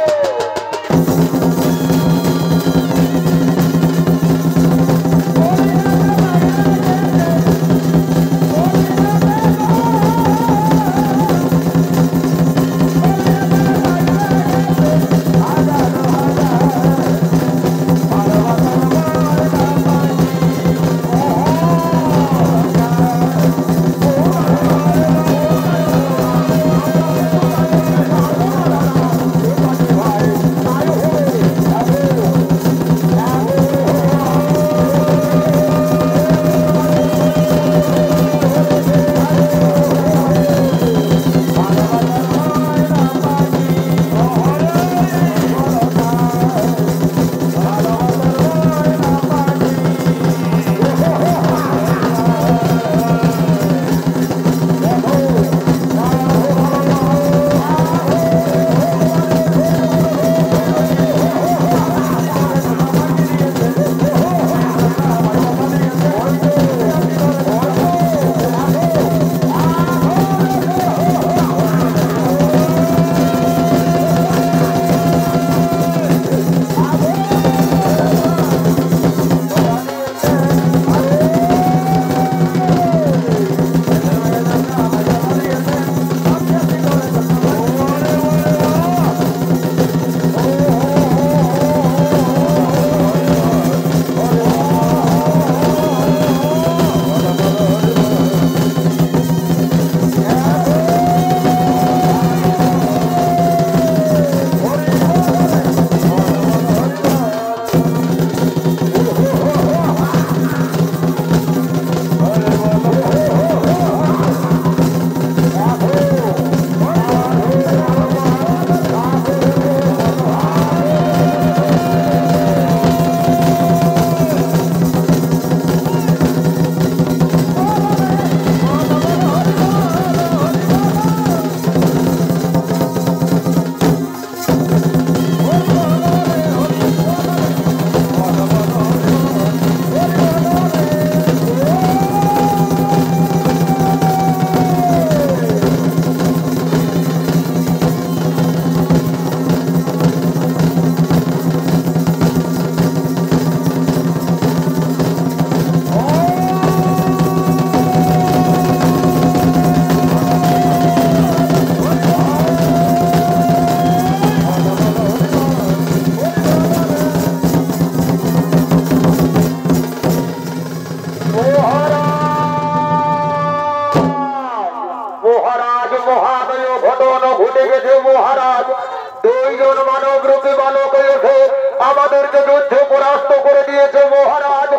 আমাদেরকে যুদ্ধ পরাস্ত করে দিয়েছে মহারাজ।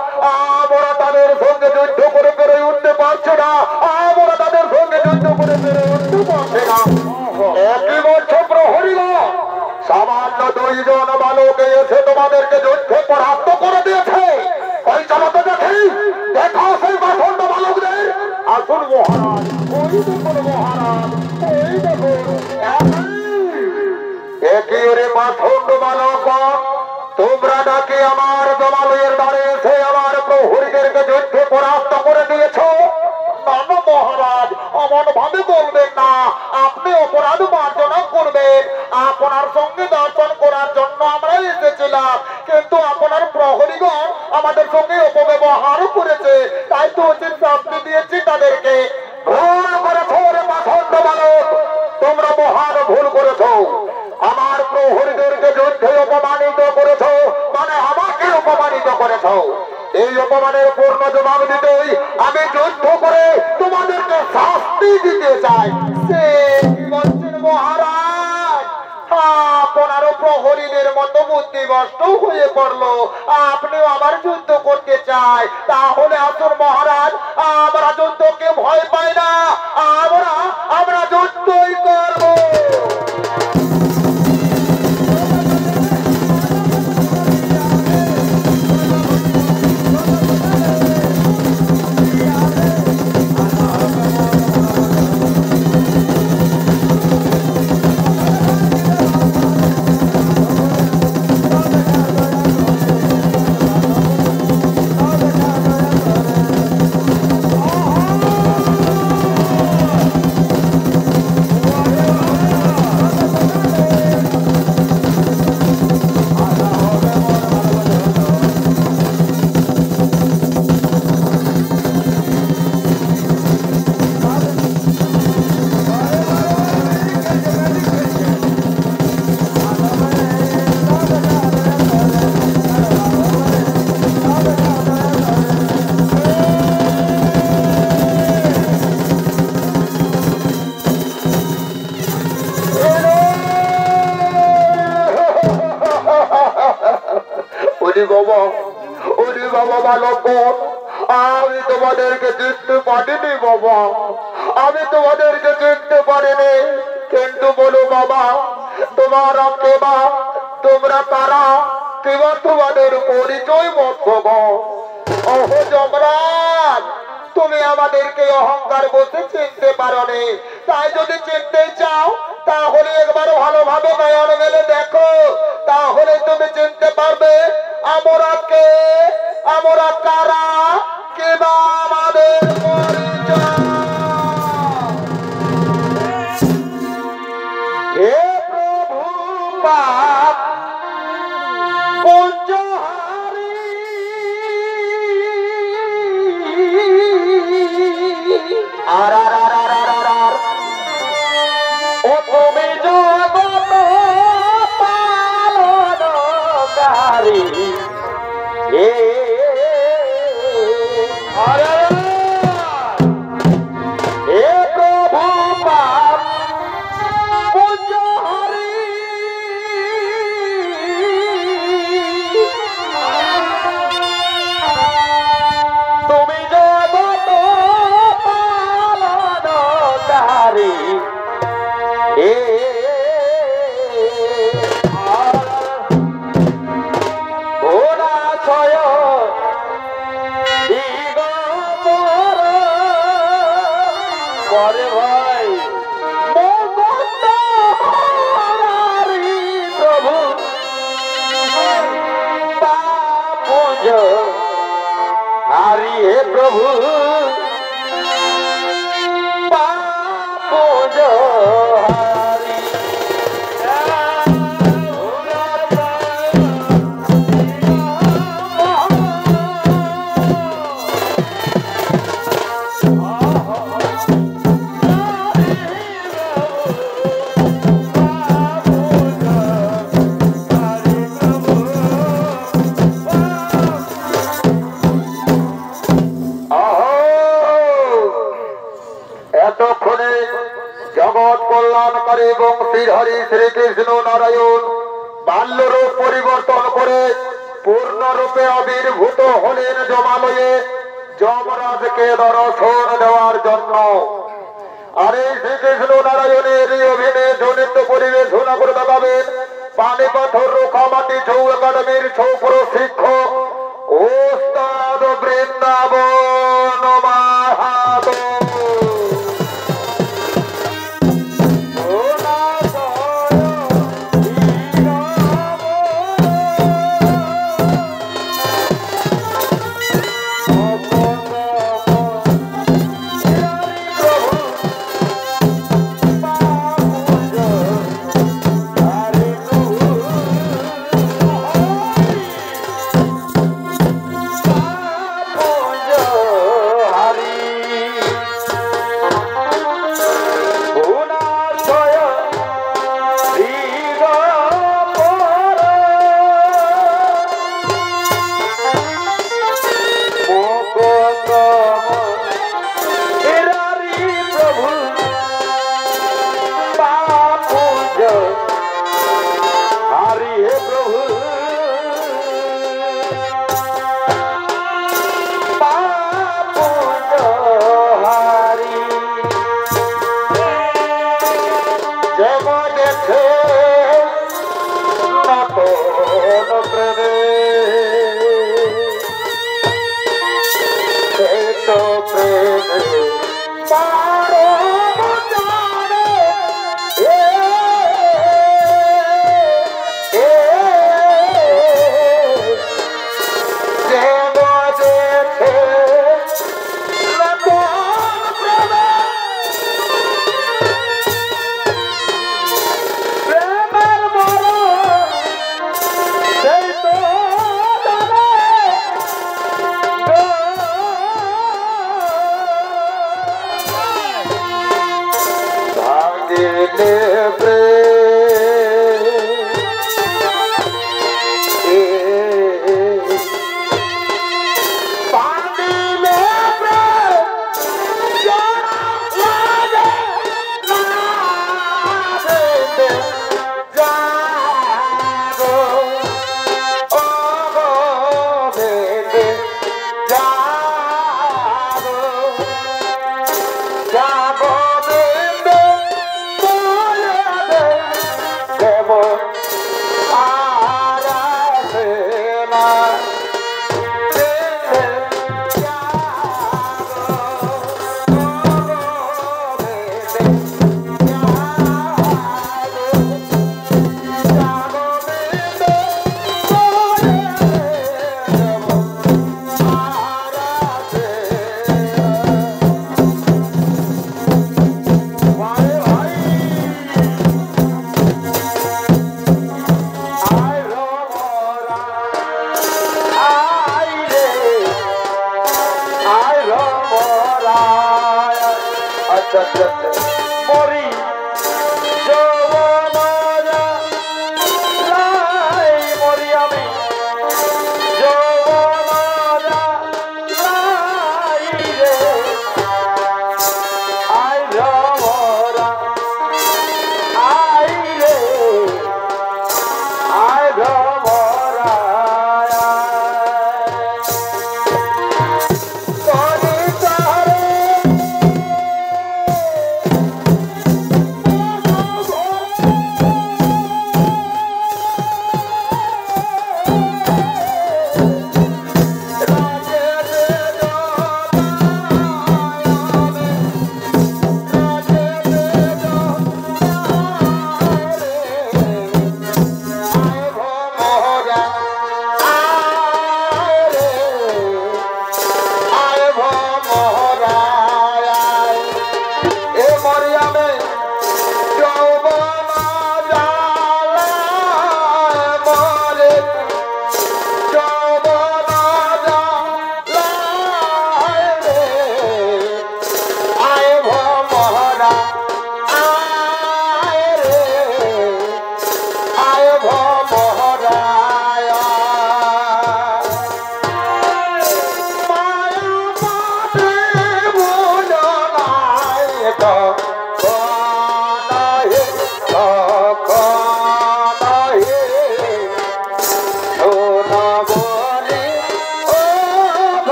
আমরা তাদের সঙ্গে যুদ্ধ করে পেরে উঠতে পারছে না, আমরা তাদের সঙ্গে যুদ্ধ করে পেরে উঠতে পারছে না। একই বছর প্রহরীগণ, সামান্য 2 জন বালক এসে তোমাদেরকে যুদ্ধ পরাস্ত করে দিয়েছে। ওই চালাতে দেখি, দেখাও সেই পাষণ্ড বালকদের। আসুন মহারাজ, ওই দেখুন মহারাজ, ওই দেখুন। একই ওরে পাষণ্ড বালকগণ, তোমরা নাকি আমার জমালয়ের দ্বারে এসে আমার প্রহরীদেরকে যুদ্ধ পরাস্ত করে দিয়েছ? না না মহারাজ, অমন ভাবে বলবেন না। আপনি অপরাধ মার্জনা করবেন। আপনার সঙ্গে দর্শন করার জন্য আমরা এসেছিলাম, কিন্তু আপনার প্রহরীগণ আমাদের সঙ্গে অপব্যবহার করেছে, তাই তো উচিত শাস্তি দিয়েছি তাদেরকে। ভুল করেছ রে পাষণ্ড বালক, তোমরা মহান ভুল করেছ। আমার প্রহরীদেরকে যুদ্ধে অপমানিত করেছ, মানে আমাকে অপমানিত করেছ। এই অপমানের পূর্ণ জবাব দিতেই আমি যুদ্ধ করে তোমাদেরকে শাস্তি দিতে চাই। সে কি বলছেন মহারাজ? আপনারও প্রহরীদের মতো বুদ্ধিভ্রষ্ট হয়ে পড়লো, আপনিও আবার যুদ্ধ করতে চাই? তাহলে আসুন মহারাজ, আমরা যুদ্ধকে ভয় পাই না, আমরা যুদ্ধই করবো। ওরে বাবা বালকগণ, আমি তোমাদেরকে চিনতে পারিনি বাবা, আমি তোমাদেরকে চিনতে পারিনি। কিন্তু বলো বাবা, তোমরা কেবা, তোমরা তারা কেবা, তোমাদের পরিচয় মত। ওহো যমরাজ, তুমি আমাদেরকে অহংকার বলতে চিনতে পারোনি, তাই যদি চিনতে চাও তাহলে একবার ভালোভাবে নয়ন মেলে দেখো, তাহলে তুমি চিনতে পারবে আমরা কে, আমরা কারা, কিবা আমাদের পরিচয়। হে প্রভু পাপ পঞ্চহারি, আর ও তুমি জগৎ পালনকারী, হে প্রভু পাপ পঞ্চহারি, তুমি জগৎ পালনকারী, ভাই প্রভু হারি, হে প্রভু পাপুজ হারি। এতক্ষণে জগৎ কল্যাণকারী এবং শ্রীহরি শ্রীকৃষ্ণ নারায়ণ বাল্যরূপ পরিবর্তন করে পূর্ণরূপে আবির্ভূত হলেন জমালয়ে যমরাজকে দর্শন দেওয়ার জন্য। আর এই শ্রীকৃষ্ণ নারায়ণের এই অভিনয় জনিত পরিবেশনা করে দেখাবেন পানিপথর রোখামাটি ছৌ একাডেমির ছৌ প্রশিক্ষক ওস্তাদ বৃন্দাবন মাহাতো।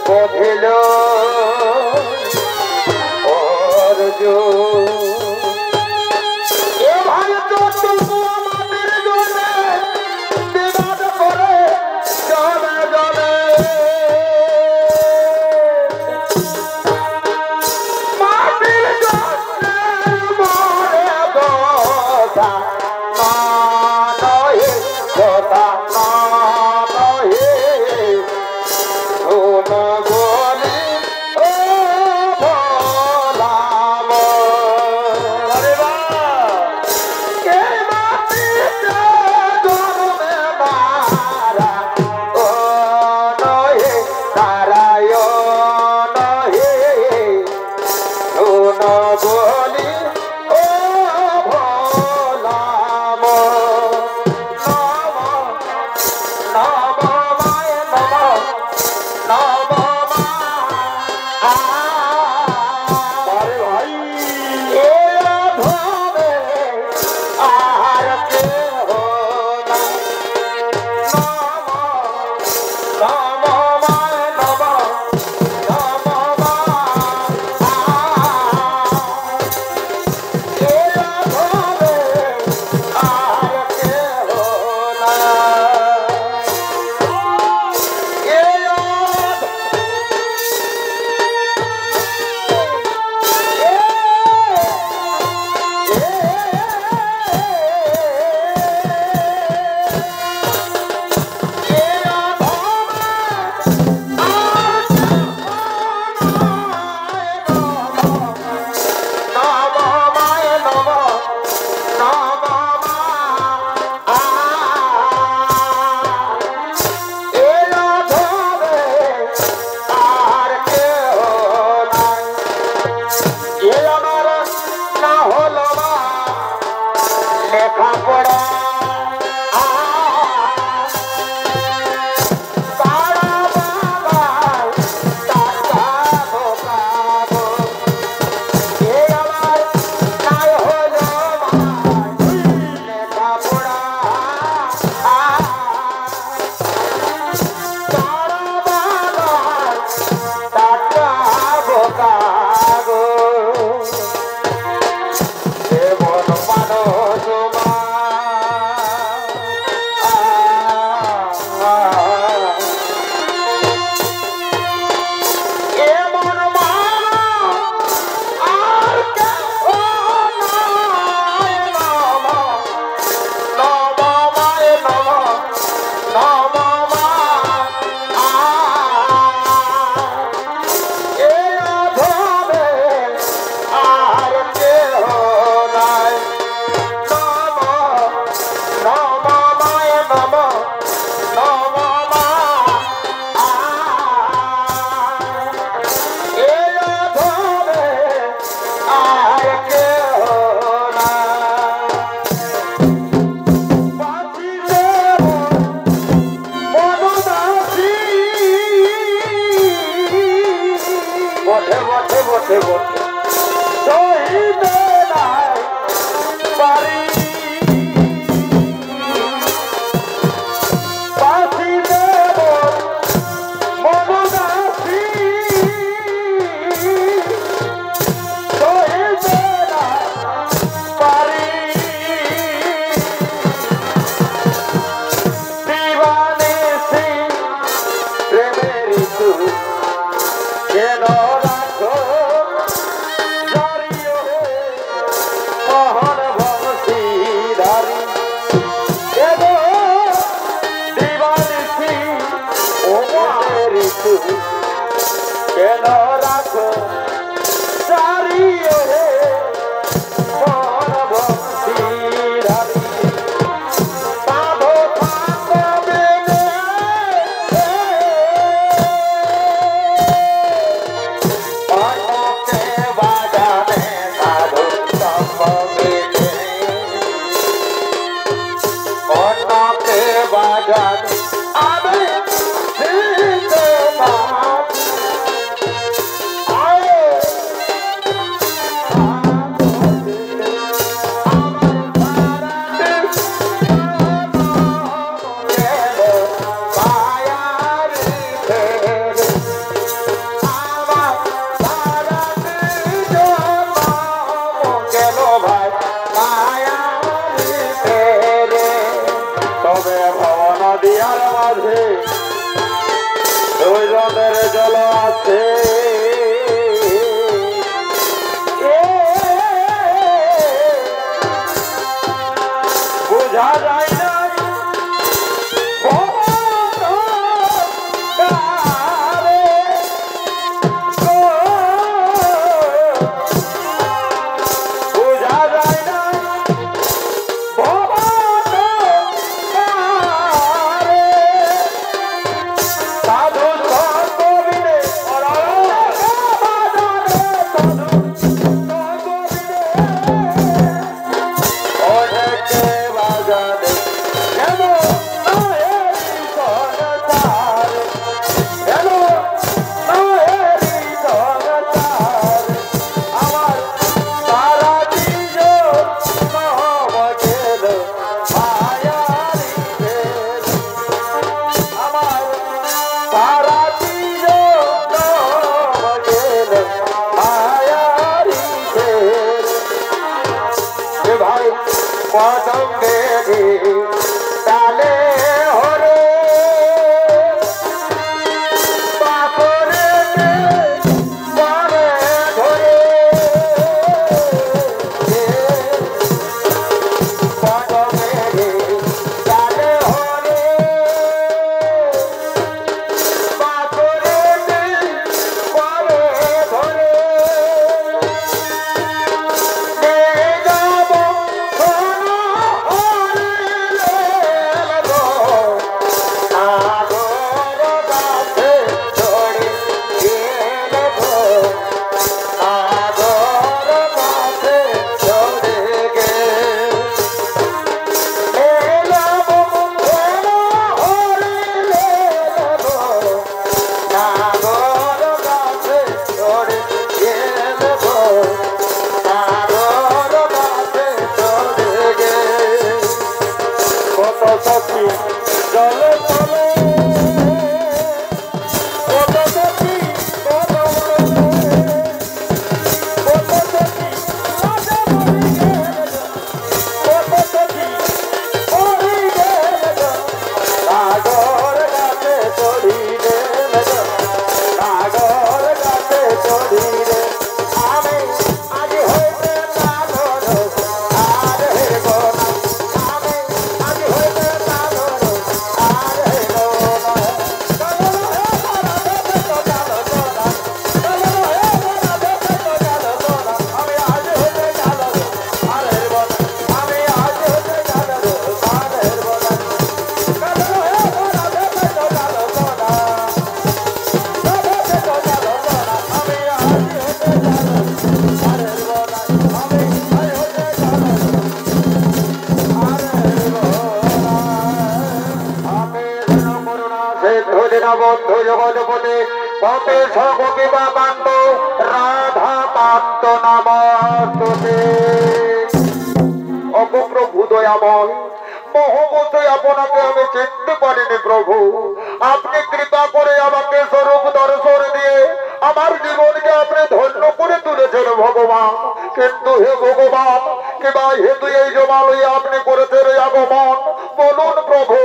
বধিল অর্জুন এ ভাই তো তুমি আমাদের জন্য বিবাদ করে জনে জনে মাটির জন্য মরে দশা না নহে কথা না নহে বলি ও ভোলাম বটে বটে বটে বটে সহিতে নাই পারি পাখি দেব মনুদাসী সহিতে নাই পারি দিবানিসি প্রেমের ঋতু কেন রাখো জারিও মোহন বংশীধারী এগো দিবানিসি প্রেমের ঋতু কেন রাখো জারিও মোহন বংশীধারী সাধো সাধবে অনকে বাজানে সাধু সম্ভবে অনকে বাজানে আমি জিন্দাবাদ আয়ে জল আছে বুঝা যায় না বুঝা যায় না সাধু তালে হরে পাপরে পরে ধরে পদমে তালে হরে পাপরে পরে ধরে জলে চলে কত সখী কত সখী রাজা মরি গেল কত সখী মরি গেল সাগর গাছে চড়িলে সাগর গাছে চড়িলে আমি আজ হইতে পাগল আর হেব না আমি আজ হইতে পাগল আর হেব না বন্ধু জগৎপতি পতে সগবিবা কান্ত রাধা কান্ত নমস্তুতে। অগো প্রভু দয়াময়, মহবতে আপনাকে আমি চিনতে পারিনি প্রভু। আপনি কৃপা করে আমাকে স্বরূপ দর্শন দিয়ে আমার জীবনকে আপনি ধন্য করে তুলেছেন ভগবান। কিন্তু হে ভগবান, কিবা হেতু এই জমা লইয়া আপনি করেছেন এই আগমন, বলুন প্রভু,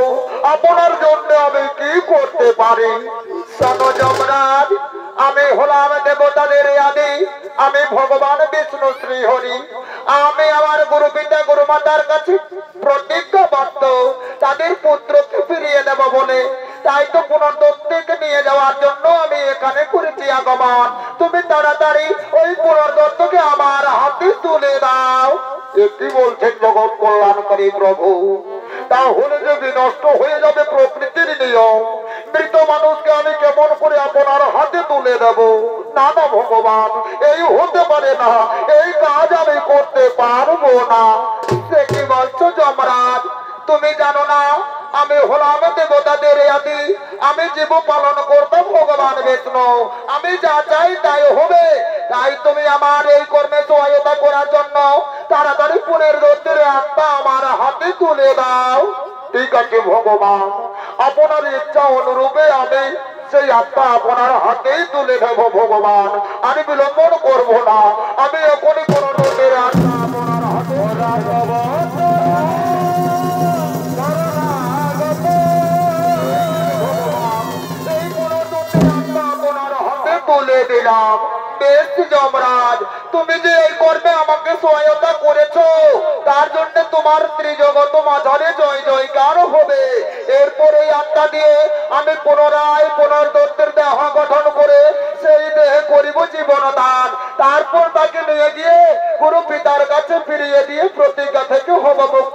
আপনার জন্য আমি কি করতে পারি? শোনো যমরাজ, আমি হলাম দেবতাদের আদি, আমি ভগবান বিষ্ণু শ্রী হরি। আমি আমার গুরু পিতা গুরু মাতার কাছে প্রতিজ্ঞাবদ্ধ তাদের পুত্রকে ফিরিয়ে দেব বলে, তাই তো পুনর্দত্তকে নিয়ে যাওয়ার জন্য আমি এখানে করেছি আগমন। তুমি তাড়াতাড়ি ওই পুনর্দত্তকে আমার হাতে তুলে দাও। কি বলছেন জগৎ কল্যাণকারী প্রভু? তাহলে যে বিনষ্ট হয়ে যাবে প্রকৃতির নিয়ম, মৃত মানুষকে আমি কেমন করে আপনার হাতে তুলে দেব? না না ভগবান, এই হতে পারে না, এই কাজ আমি করতে পারবো না। সে কি বলছো যমরাজ? তুমি জানো না আমি হলাম দেবতাদের আদি, আমি জীব পালন করতাম ভগবান বিষ্ণু। আমি যা চাই তাই হবে। তাই তুমি আমার এই কর্মে সহায়তা করার জন্য তাড়াতাড়ি পুনর্দত্তের আত্মা আমার হাতে তুলে দাও। ঠিক আছে ভগবান, আপনার ইচ্ছা অনুরূপে আমি সেই আত্মা আপনার হাতেই তুলে দেব ভগবান। আমি বিলম্বন করব না, আমি এখনই পুনর্দত্তের আত্মা আপনার হাতে রাখব। তুলে দিলাম। বেশ যমরাজ, তুমি যে এই কর্মে আমাকে সহায়তা করেছো তার জন্য তোমার ত্রিজগত মাঝারে জয় জয়কার হবে। এরপর এই আত্মা দিয়ে আমি পুনরায় পুনর্দত্তের দেহ গঠন করে সেই দেহে করিব জীবন দান। তারপর তাকে নিয়ে গিয়ে গুরু পিতার কাছে ফিরিয়ে দিয়ে প্রতিজ্ঞা থেকে হব মুক্ত।